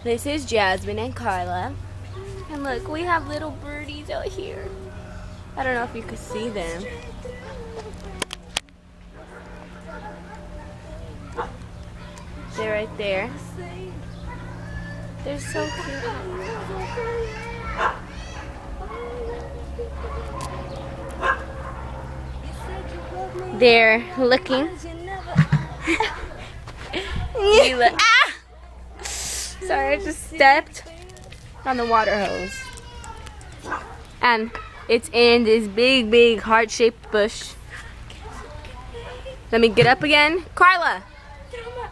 This is Jasmine and Carla. And look, we have little birdies out here. I don't know if you could see them. They're right there. They're so cute. They're looking. Ah! Sorry, I just stepped on the water hose. And it's in this big, big heart-shaped bush. Let me get up again. Carla!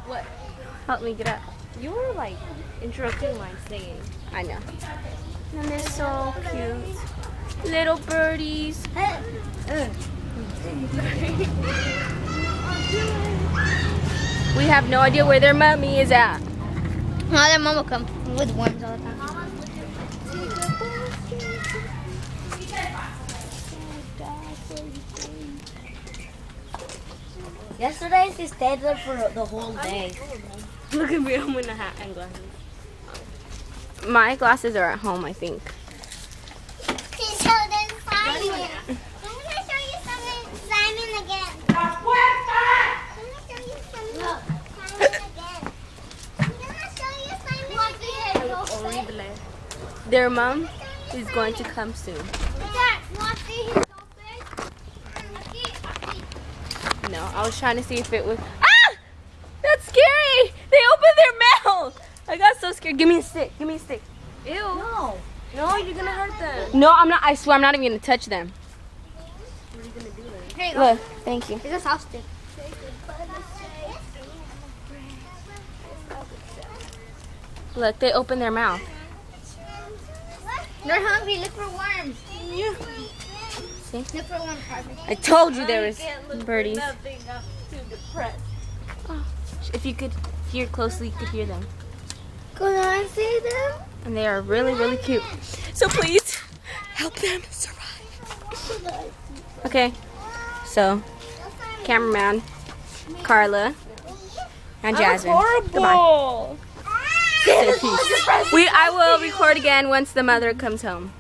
What? Help me get up. You were like interrupting my singing. I know. And they're so cute. Little birdies. We have no idea where their mommy is at. Oh, their mom will come with worms all the time. Yesterday she stayed there for the whole day. Look at me, I'm in a hat and glasses. My glasses are at home, I think. So then Simon. I'm going to show you something, Simon again. I'm going to show you something, Simon again. I'm going to show you Simon again. Their mom is going to come soon. No, I was trying to see if it was... Ah! That's scary! They opened their mouth! I got so scared. Give me a stick. Give me a stick. Ew. No. No, you're gonna hurt them. No, I'm not. I swear I'm not even gonna touch them. What are you gonna do then? Here you go. Look, thank you. It's a soft stick. Look, they opened their mouth. They're hungry. Look for worms. Yeah. See? Look for worms, Harvey. I told you there was birdies. Oh, if you could hear closely, you could hear them. Can I see them? And they are really, really cute. So please, help them survive. Okay, so cameraman, Carla, and Jasmine. Goodbye. Say peace. I will record again once the mother comes home.